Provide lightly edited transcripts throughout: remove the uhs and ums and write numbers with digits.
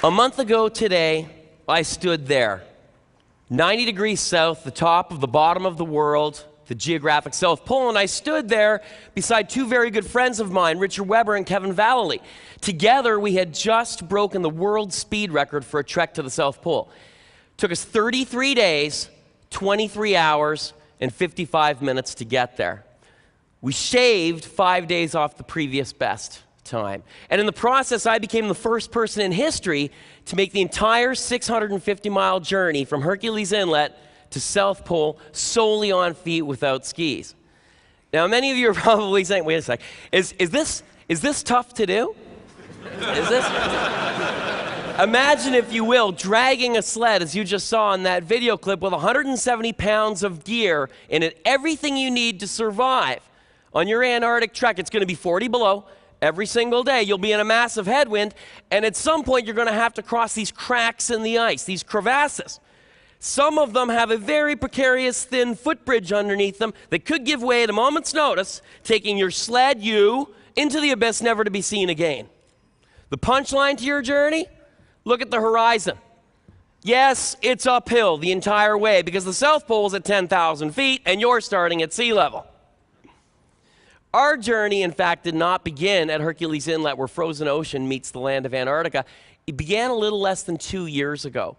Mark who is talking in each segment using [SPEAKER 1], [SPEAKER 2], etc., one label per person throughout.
[SPEAKER 1] A month ago today, I stood there, 90 degrees south, the top of the bottom of the world, the geographic South Pole, and I stood there beside two very good friends of mine, Richard Weber and Kevin Vallely. Together, we had just broken the world speed record for a trek to the South Pole. It took us 33 days, 23 hours, and 55 minutes to get there. We shaved 5 days off the previous best time. And in the process, I became the first person in history to make the entire 650-mile journey from Hercules Inlet to South Pole solely on feet without skis. Now, many of you are probably saying, wait a sec, is this tough to do? Is this? Imagine, if you will, dragging a sled, as you just saw in that video clip, with 170 pounds of gear in it, everything you need to survive. On your Antarctic trek, it's going to be 40 below. Every single day, you'll be in a massive headwind, and at some point, you're going to have to cross these cracks in the ice, these crevasses. Some of them have a very precarious, thin footbridge underneath them that could give way at a moment's notice, taking your sled, into the abyss, never to be seen again. The punchline to your journey? Look at the horizon. Yes, it's uphill the entire way because the South Pole is at 10,000 feet, and you're starting at sea level. Our journey, in fact, did not begin at Hercules Inlet, where frozen ocean meets the land of Antarctica. It began a little less than 2 years ago.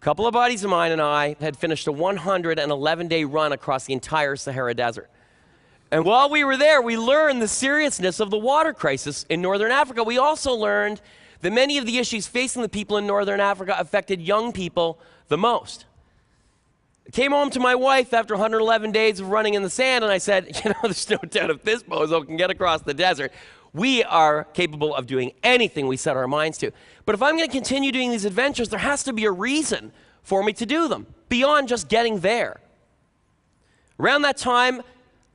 [SPEAKER 1] A couple of buddies of mine and I had finished a 111-day run across the entire Sahara Desert. And while we were there, we learned the seriousness of the water crisis in northern Africa. We also learned that many of the issues facing the people in northern Africa affected young people the most. I came home to my wife after 111 days of running in the sand, and I said, there's no doubt if this bozo can get across the desert, we are capable of doing anything we set our minds to. But if I'm going to continue doing these adventures, there has to be a reason for me to do them, beyond just getting there. Around that time,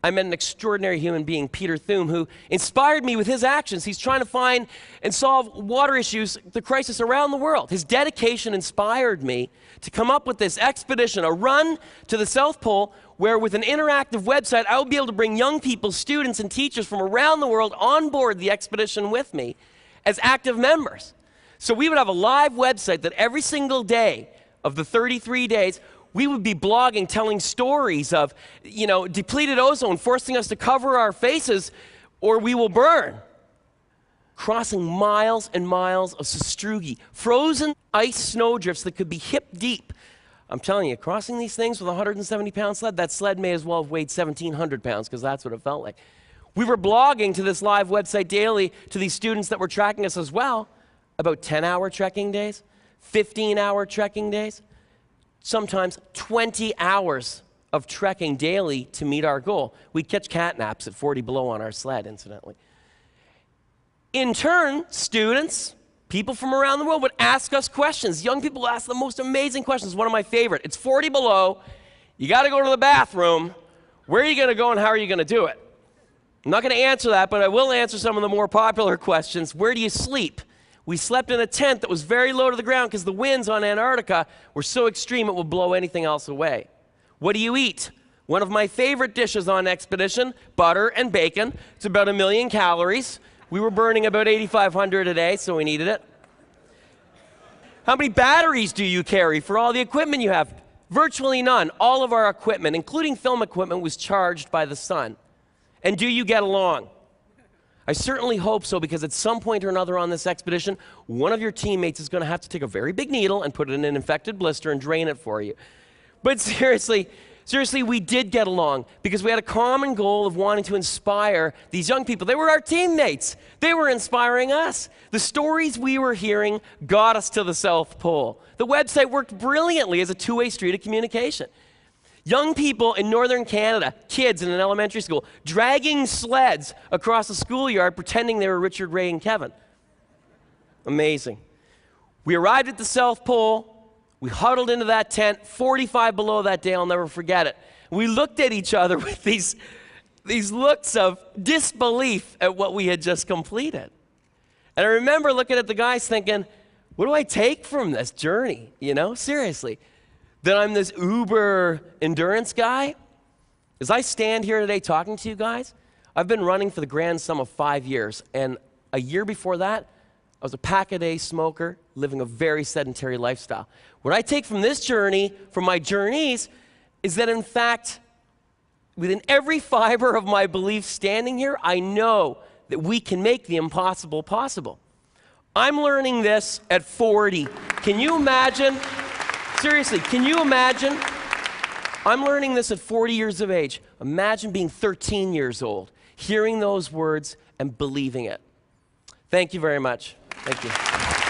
[SPEAKER 1] I met an extraordinary human being, Peter Thum, who inspired me with his actions. He's trying to find and solve water issues, the crisis around the world. His dedication inspired me to come up with this expedition, a run to the South Pole, where with an interactive website, I would be able to bring young people, students, and teachers from around the world on board the expedition with me as active members. So we would have a live website that every single day of the 33 days, we would be blogging, telling stories of, depleted ozone forcing us to cover our faces or we will burn. Crossing miles and miles of sastrugi, frozen ice snowdrifts that could be hip deep. I'm telling you, crossing these things with a 170-pound sled, that sled may as well have weighed 1,700 pounds because that's what it felt like. We were blogging to this live website daily to these students that were tracking us as well, about 10-hour trekking days, 15-hour trekking days, sometimes 20 hours of trekking daily to meet our goal. We'd catch cat naps at 40 below on our sled, incidentally. In turn, students, people from around the world would ask us questions. Young people ask the most amazing questions. One of my favorite. It's 40 below. You got to go to the bathroom. Where are you going to go and how are you going to do it? I'm not going to answer that, but I will answer some of the more popular questions. Where do you sleep? We slept in a tent that was very low to the ground because the winds on Antarctica were so extreme it would blow anything else away. What do you eat? One of my favorite dishes on expedition, butter and bacon. It's about 1 million calories. We were burning about 8,500 a day, so we needed it. How many batteries do you carry for all the equipment you have? Virtually none. All of our equipment, including film equipment, was charged by the sun. And do you get along? I certainly hope so, because at some point or another on this expedition, one of your teammates is going to have to take a very big needle and put it in an infected blister and drain it for you. But seriously, we did get along because we had a common goal of wanting to inspire these young people. They were our teammates. They were inspiring us. The stories we were hearing got us to the South Pole. The website worked brilliantly as a two-way street of communication. Young people in northern Canada, kids in an elementary school, dragging sleds across the schoolyard pretending they were Richard, Ray, and Kevin. Amazing. We arrived at the South Pole. We huddled into that tent, 45 below that day. I'll never forget it. We looked at each other with these looks of disbelief at what we had just completed. And I remember looking at the guys thinking, what do I take from this journey? Seriously. That I'm this uber endurance guy? As I stand here today talking to you guys, I've been running for the grand sum of 5 years. And a year before that, I was a pack-a-day smoker, living a very sedentary lifestyle. What I take from this journey, from my journeys, is that in fact, within every fiber of my belief standing here, I know that we can make the impossible possible. I'm learning this at 40. Can you imagine? Seriously, can you imagine? I'm learning this at 40 years of age. Imagine being 13 years old, hearing those words and believing it. Thank you very much. Thank you.